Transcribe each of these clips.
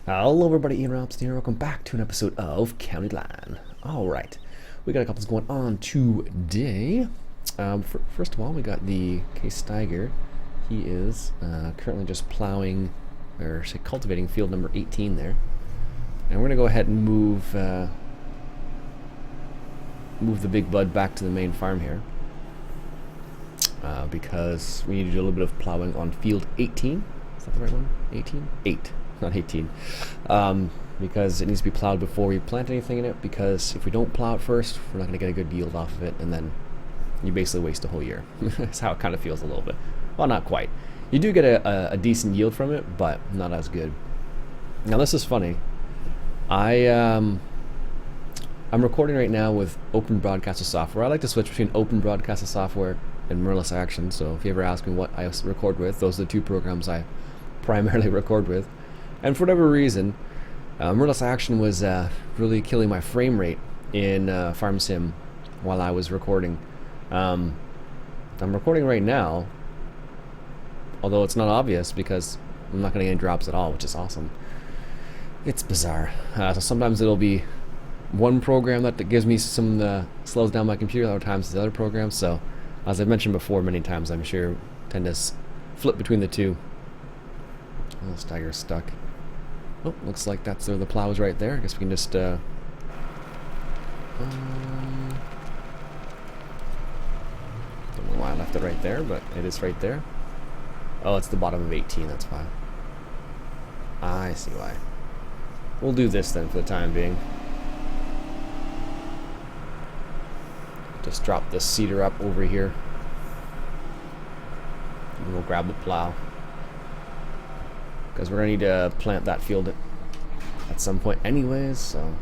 Hello everybody, Ian Robson here. Welcome back to an episode of County Line. Alright, we got a couple going on today. First of all, we got the G.Skill. He is currently just plowing, or say cultivating field number 18 there. And we're going to go ahead and move the big bud back to the main farm here. Because we need to do a little bit of plowing on field 18. Is that the right one? 18? 8. Not 18, because it needs to be plowed before we plant anything in it, because if we don't plow it first, we're not going to get a good yield off of it, and then you basically waste a whole year. That's how it kind of feels a little bit. Well, not quite. You do get a decent yield from it, but not as good. Now this is funny. I'm recording right now with Open Broadcaster software. I like to switch between Open Broadcaster software and Mirrorless Action, so if you ever ask me what I record with, those are the two programs I primarily record with. And for whatever reason, Mirrorless Action was really killing my frame rate in Farm Sim while I was recording. I'm recording right now, although it's not obvious because I'm not going to get any drops at all, which is awesome. It's bizarre. So sometimes it'll be one program that gives me some slows down my computer, other times it's the other program. So as I've mentioned before many times, I'm sure tend to flip between the two. Oh, this tiger's stuck. Oh, looks like that's the plows right there. I guess we can just don't know why I left it right there, but it is right there. Oh, it's the bottom of 18, that's why. I see why. We'll do this then for the time being. Just drop this cedar up over here. And we'll grab the plow, because we're going to need to plant that field at some point anyways, so...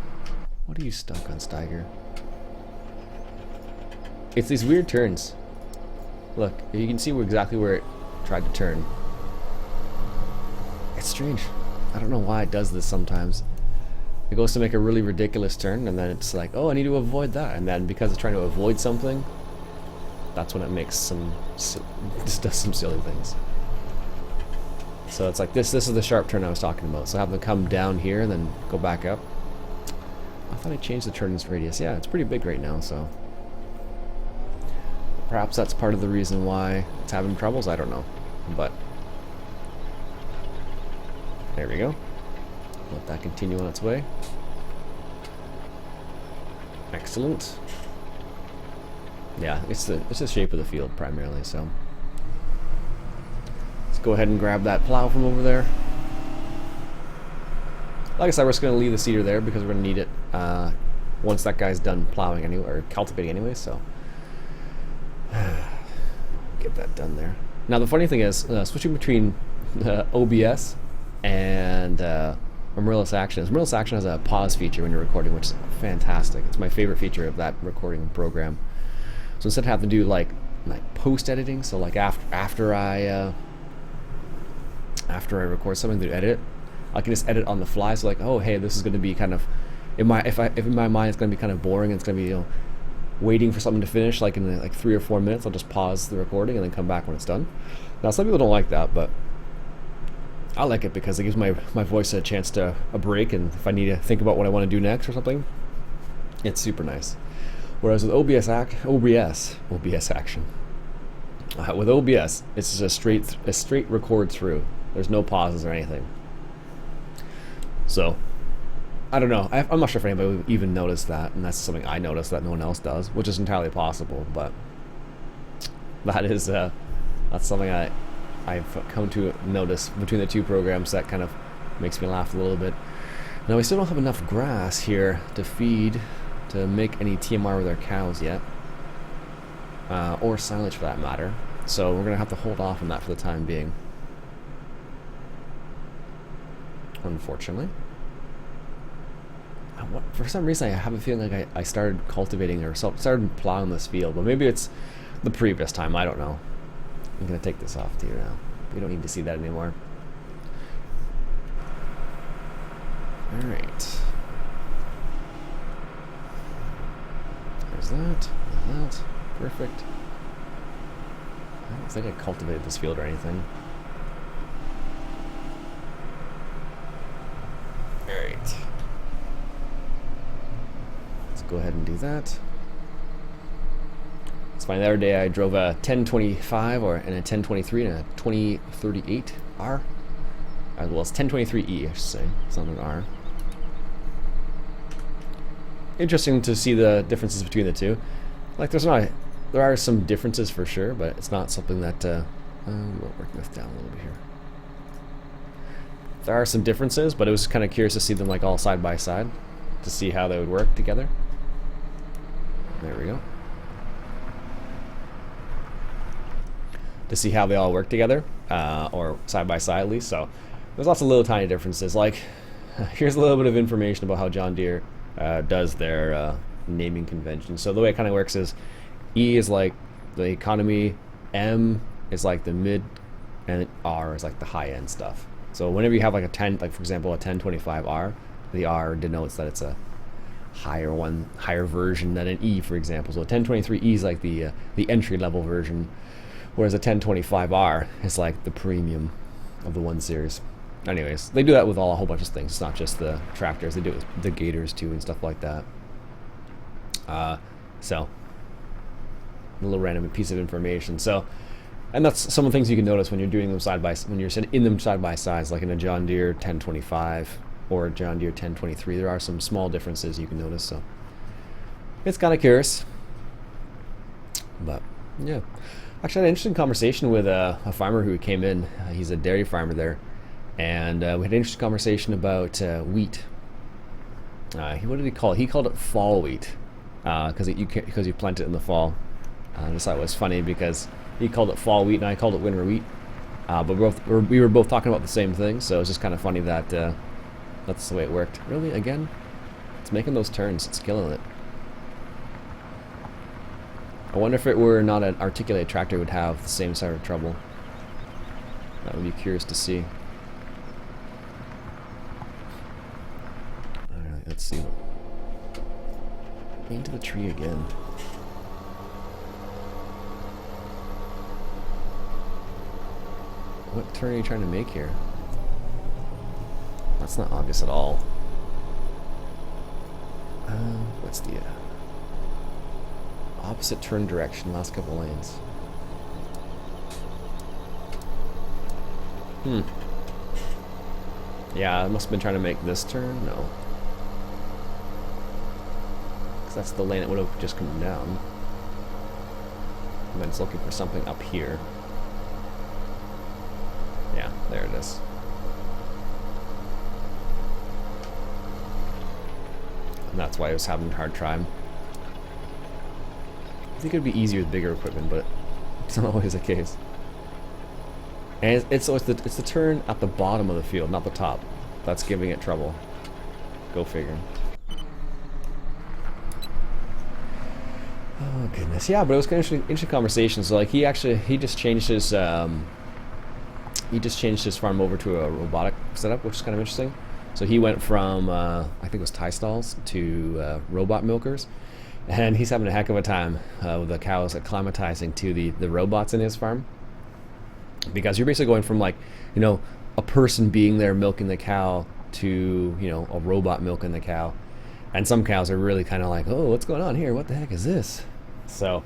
What are you stuck on, Steiger? It's these weird turns. Look, you can see exactly where it tried to turn. It's strange. I don't know why it does this sometimes. It goes to make a really ridiculous turn, and then it's like, oh, I need to avoid that. And then because it's trying to avoid something, that's when it makes just does some silly things. So it's like this is the sharp turn I was talking about. So have them come down here and then go back up. I thought I changed the turns radius. Yeah, it's pretty big right now, so perhaps that's part of the reason why it's having troubles. I don't know. But there we go. Let that continue on its way. Excellent. Yeah, it's the shape of the field primarily, so go ahead and grab that plow from over there. Like I said, we're just going to leave the cedar there because we're going to need it once that guy's done plowing anyway, or cultivating anyway, so get that done there. Now the funny thing is, switching between OBS and Mirrorless Action. Mirrorless Action has a pause feature when you're recording, which is fantastic. It's my favorite feature of that recording program. So instead of having to do like post-editing, so like after I record something to edit, I can just edit on the fly. So like, oh hey, this is going to be kind of if in my mind it's going to be kind of boring, and it's going to be waiting for something to finish like in like 3 or 4 minutes. I'll just pause the recording and then come back when it's done. Now some people don't like that, but I like it because it gives my voice a chance to a break, and if I need to think about what I want to do next or something, it's super nice. Whereas with OBS Action. With OBS, it's just a straight record through. There's no pauses or anything. So, I don't know. I'm not sure if anybody would even notice that, and that's something I noticed that no one else does, which is entirely possible. But that is that's something I've come to notice between the two programs that kind of makes me laugh a little bit. Now we still don't have enough grass here to feed to make any TMR with our cows yet, or silage for that matter. So we're gonna have to hold off on that for the time being, unfortunately. For some reason I have a feeling like I started cultivating or started plowing this field, but maybe it's the previous time, I don't know. I'm gonna take this off to you now. We don't need to see that anymore. Alright. There's that. Perfect. I don't think I cultivated this field or anything. Alright. Let's go ahead and do that. It's funny, the other day I drove a 1025 and a 1023 and a 2038R. Well, it's 1023E, I should say. It's not an R. Interesting to see the differences between the two. Like, there are some differences for sure, but it's not something that we won't work this down a little bit here. There are some differences, but it was kind of curious to see them like all side by side to see how they would work together. There we go. To see how they all work together, or side by side at least. So there's lots of little tiny differences. Like, here's a little bit of information about how John Deere does their naming convention. So the way it kind of works is E is like the economy, M is like the mid, and R is like the high end stuff. So whenever you have like a 10, like for example a 1025R, the R denotes that it's a higher version than an E, for example. So a 1023E is like the entry level version, whereas a 1025R is like the premium of the 1 Series. Anyways, they do that with a whole bunch of things. It's not just the tractors. They do it with the gators too and stuff like that. So, a little random piece of information. So, and that's some of the things you can notice when you're doing them when you're in them side by sides, like in a John Deere 1025 or a John Deere 1023. There are some small differences you can notice. So, it's kind of curious. But yeah, actually, I had an interesting conversation with a farmer who came in. He's a dairy farmer there. And we had an interesting conversation about wheat. What did he call it? He called it fall wheat because you plant it in the fall. I just thought it was funny because he called it fall wheat and I called it winter wheat. But we were both talking about the same thing, so it's just kind of funny that that's the way it worked. Really, again, it's making those turns. It's killing it. I wonder if it were not an articulated tractor, it would have the same sort of trouble. That would be curious to see. Alright, let's see. Into the tree again. What turn are you trying to make here? That's not obvious at all. What's the opposite turn direction, last couple lanes? Yeah, I must have been trying to make this turn. No, because that's the lane it would have just come down. And then it's looking for something up here. Yeah, there it is. And that's why I was having a hard time. I think it would be easier with bigger equipment, but it's not always the case. And it's the turn at the bottom of the field, not the top, that's giving it trouble. Go figure. Oh goodness, yeah, but it was kind of interesting conversation. So like he just changed his farm over to a robotic setup, which is kind of interesting. So he went from I think it was tie stalls to robot milkers, and he's having a heck of a time with the cows acclimatizing to the robots in his farm, because you're basically going from, like, you know, a person being there milking the cow to, you know, a robot milking the cow. And some cows are really kind of like, oh, what's going on here? What the heck is this? So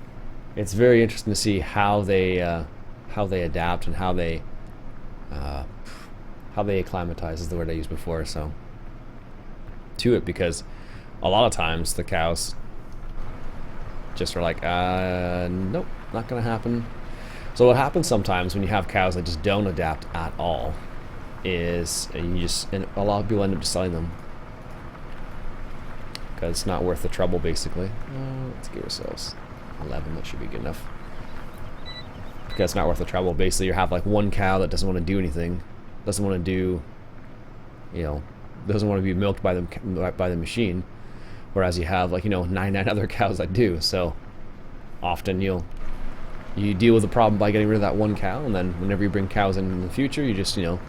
it's very interesting to see how they adapt and how they acclimatize is the word I used before. So to it, because a lot of times the cows just are like, nope, not gonna happen. So what happens sometimes when you have cows that just don't adapt at all is and a lot of people end up just selling them because it's not worth the trouble, basically. Let's give ourselves 11, that should be good enough. Because it's not worth the trouble. Basically, you have like one cow that doesn't want to do anything, doesn't want to do, you know, doesn't want to be milked by the machine, whereas you have, like, you know, 99 other cows that do. So often you deal with the problem by getting rid of that one cow, and then whenever you bring cows in the future, you just, you know,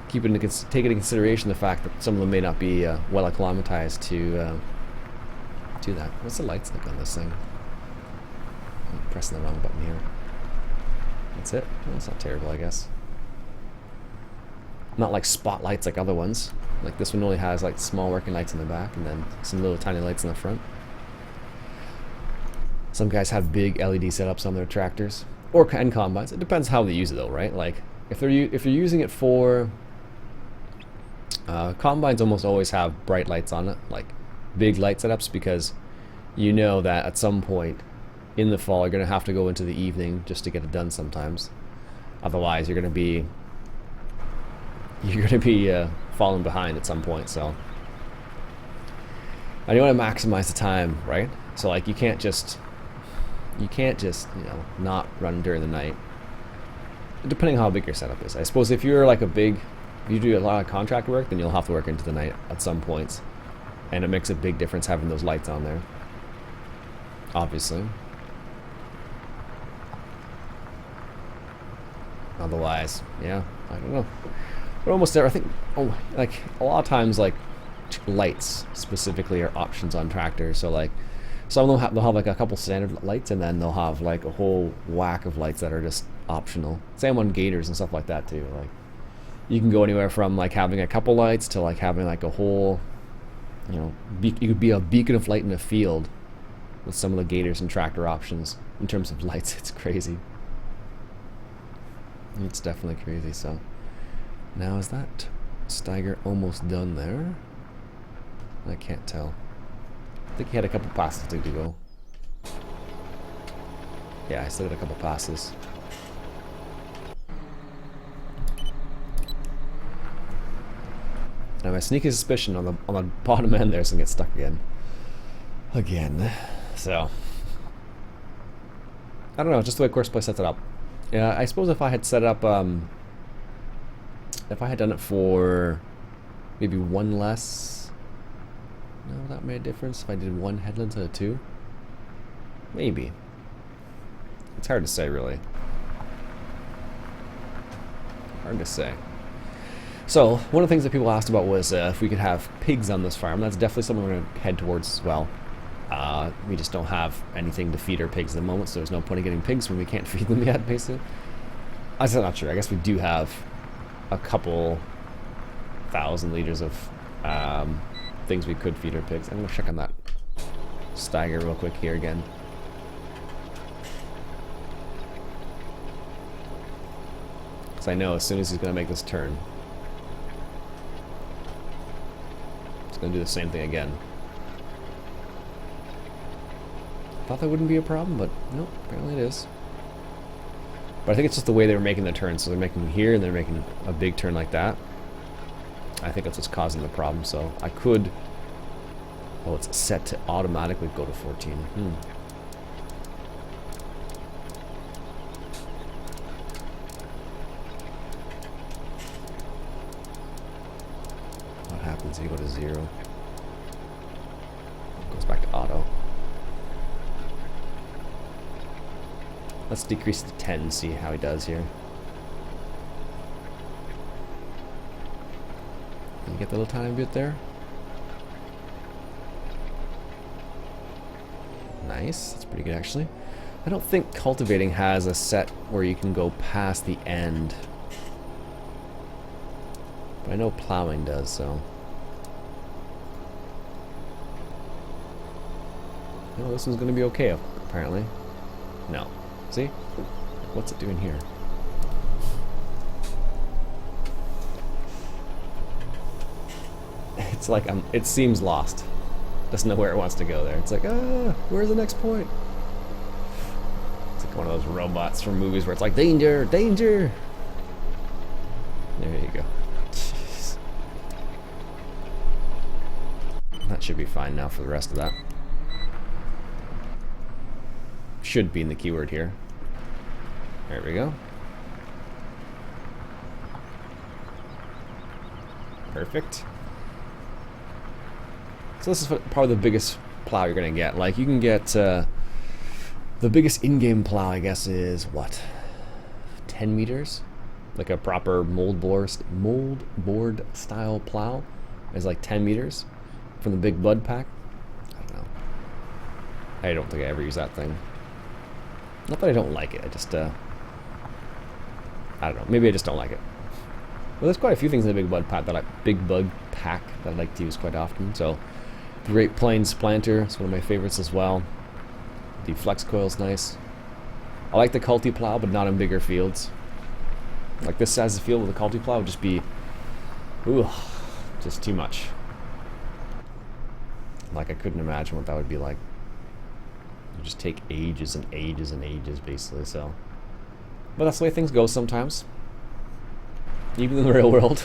take into consideration the fact that some of them may not be well acclimatized to that. What's the lights like on this thing? I'm pressing the wrong button here. That's it. Well, it's not terrible, I guess. Not like spotlights like other ones. Like this one only has like small working lights in the back and then some little tiny lights in the front. Some guys have big LED setups on their tractors and combines. It depends how they use it though, right? Like if you're using it for combines, almost always have bright lights on it, like big light setups, because you know that at some point in the fall you're going to have to go into the evening just to get it done sometimes. Otherwise, you're going to be falling behind at some point. So, and you want to maximize the time, right? So like you can't just not run during the night. Depending on how big your setup is, I suppose if you're like if you do a lot of contract work, then you'll have to work into the night at some points, and it makes a big difference having those lights on there. Obviously. Otherwise, yeah, I don't know. But almost there, I think, like a lot of times, like lights specifically are options on tractors. So like, some of them they'll have like a couple standard lights, and then they'll have like a whole whack of lights that are just optional. Same on gators and stuff like that too. Like, you can go anywhere from like having a couple lights to like having like a whole, you could be a beacon of light in a field with some of the gators and tractor options in terms of lights. It's crazy. It's definitely crazy. So now, is that Steiger almost done there? I can't tell. I think he had a couple passes to go. Yeah, I still had a couple passes. And my sneaky suspicion on the bottom end there's gonna get stuck again. So I don't know, just the way Courseplay sets it up. Yeah, I suppose if I had set up if I had done it for maybe one less, no, that made a difference. If I did one headland instead of two, maybe. It's hard to say, really. Hard to say. So, one of the things that people asked about was if we could have pigs on this farm. That's definitely something we're going to head towards as well. We just don't have anything to feed our pigs at the moment, so there's no point in getting pigs when we can't feed them yet, basically. I'm still not sure. I guess we do have a couple thousand liters of things we could feed our pigs. I'm going to check on that Steiger real quick here again. Because I know as soon as he's going to make this turn, he's going to do the same thing again. Thought that wouldn't be a problem, but nope, apparently it is. But I think it's just the way they were making the turn. So they're making here and they're making a big turn like that. I think that's what's causing the problem. So I could... Oh, it's set to automatically go to 14. What happens if you go to 0? It goes back to auto. Let's decrease to 10 and see how he does here. Can you get the little tiny bit there? Nice, that's pretty good actually. I don't think cultivating has a set where you can go past the end. But I know plowing does, so. No, this one's gonna be okay, apparently. No. See? What's it doing here? It's like it seems lost. Doesn't know where it wants to go there. It's like, where's the next point? It's like one of those robots from movies where it's like, danger, danger! There you go. Jeez. That should be fine now for the rest of that. Should be in the keyword here. There we go. Perfect. So this is probably the biggest plow you're gonna get. Like you can get the biggest in-game plow, I guess, is what, 10 meters? Like a proper mold board style plow is like 10 meters from the big bud pack. I don't know. I don't think I ever use that thing. Not that I don't like it, I just, I don't know, maybe I just don't like it. Well, there's quite a few things in the big bug pack that I like to use quite often. So, the Great Plains Planter is one of my favorites as well. The flex coil's nice. I like the culti plow, but not in bigger fields. Like this size of field with a culti plow would just be, ooh, just too much. Like I couldn't imagine what that would be like. It would just take ages and ages and ages, basically. So, but that's the way things go sometimes, even in the real world.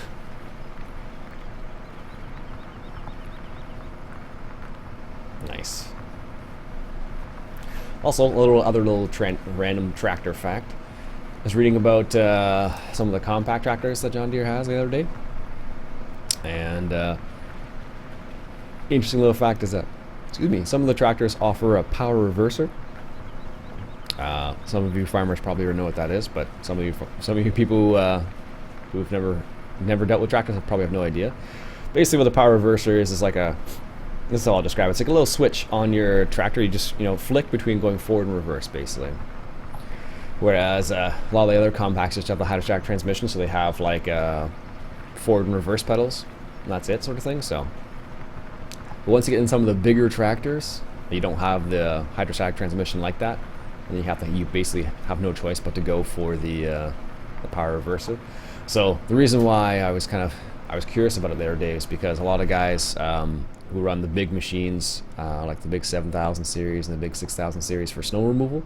Nice. Also, other little random tractor fact. I was reading about some of the compact tractors that John Deere has the other day, and interesting little fact is that, excuse me, some of the tractors offer a power reverser. Some of you farmers probably already know what that is, but some of you people who've never dealt with tractors probably have no idea. Basically, what the power reverser is like a, this is how I'll describe it. It's like a little switch on your tractor. You just flick between going forward and reverse, basically. Whereas a lot of the other compacts just have the hydrostatic transmission, so they have like forward and reverse pedals, and that's it, sort of thing. So, but once you get in some of the bigger tractors, you don't have the hydrostatic transmission like that, and you basically have no choice but to go for the power reverser. So the reason why I was curious about it the other day is because a lot of guys who run the big machines, like the big 7000 series and the big 6000 series for snow removal,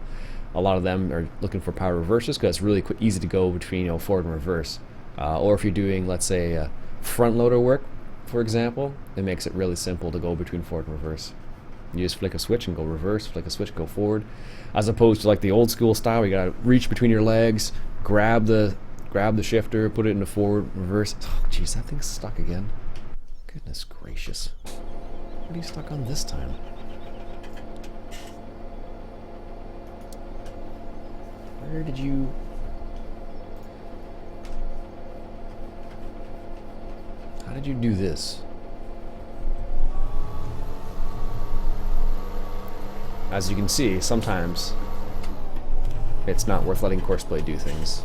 a lot of them are looking for power reversers because it's really easy to go between forward and reverse. Or if you're doing, let's say, front loader work, for example, it makes it really simple to go between forward and reverse. You just flick a switch and go reverse, flick a switch, go forward, as opposed to like the old school style. You gotta reach between your legs, grab the shifter, put it into forward, reverse. Oh, jeez, that thing's stuck again. Goodness gracious. What are you stuck on this time? Where did you... How did you do this? As you can see, sometimes it's not worth letting Courseplay do things,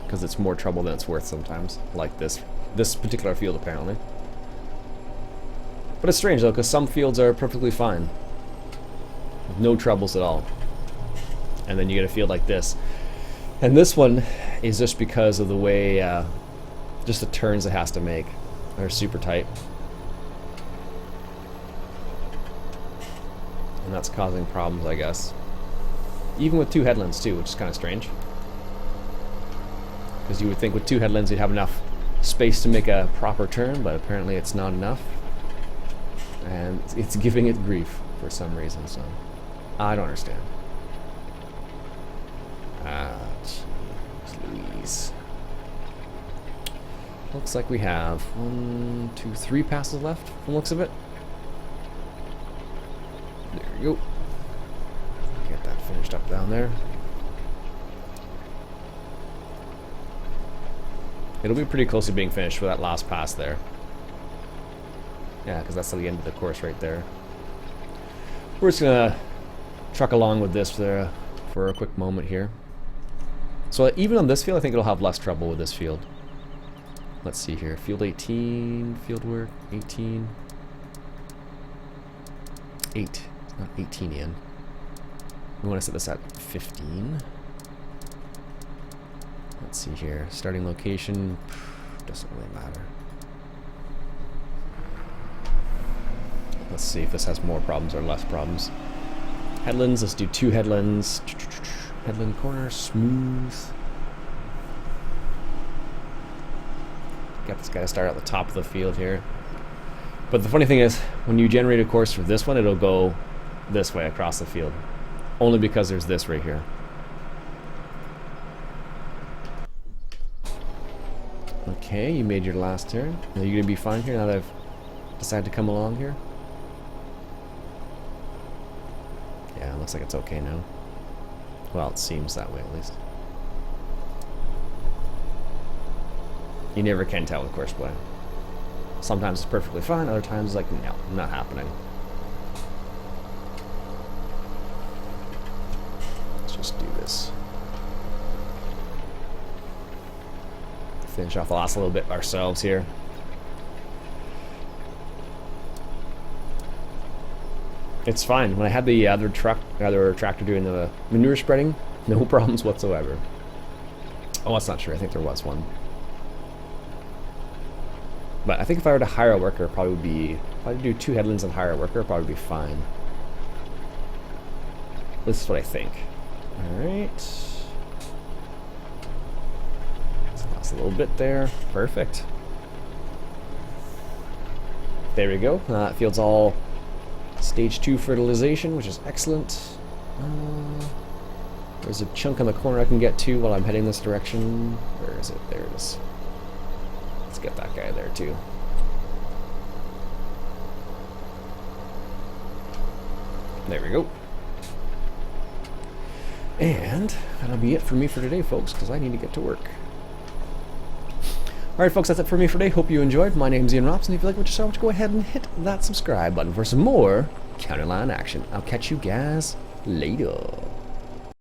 because it's more trouble than it's worth sometimes, like this particular field apparently. But it's strange though, because some fields are perfectly fine, with no troubles at all, and then you get a field like this, and this one is just because of the way just the turns it has to make are super tight, and that's causing problems, I guess, even with two headlands too, which is kind of strange, because you would think with two headlands you'd have enough space to make a proper turn, but apparently it's not enough, and it's giving it grief for some reason, so I don't understand. Ah, jeez Louise. Looks like we have 1, 2, 3 passes left from the looks of it. There we go. Get that finished up down there. It'll be pretty close to being finished for that last pass there. Yeah, because that's the end of the course right there. We're just gonna truck along with this for a quick moment here. So even on this field, I think it'll have less trouble with this field. Let's see here. Field 18, field work, 18. 8. It's not 18 in. We want to set this at 15. Let's see here. Starting location, doesn't really matter. Let's see if this has more problems or less problems. Headlands, let's do 2 headlands. Headland corner, smooth. Got this guy to start at the top of the field here. But the funny thing is, when you generate a course for this one, it'll go this way across the field. Only because there's this right here. Okay, you made your last turn. Are you going to be fine here now that I've decided to come along here? Yeah, it looks like it's okay now. Well, it seems that way at least. You never can tell with Courseplay. Sometimes it's perfectly fine, other times it's like, no, not happening. Let's just do this. finish off the last little bit ourselves here. It's fine. When I had the other tractor doing the manure spreading, no problems whatsoever. Oh, that's not true. I think there was one. But I think if I were to hire a worker, it probably would be... If I were to do 2 headlands and hire a worker, it'd probably be fine. This is what I think. Alright. Last little bit there. Perfect. There we go. That field's all stage 2 fertilization, which is excellent. There's a chunk on the corner I can get to while I'm heading this direction. Where is it? There it is. Let's get that guy there too. There we go. And that'll be it for me for today, folks, because I need to get to work. Alright, folks, that's it for me for today. Hope you enjoyed. My name's Iain Robson. If you like what you saw, go ahead and hit that subscribe button for some more Counterline action. I'll catch you guys later.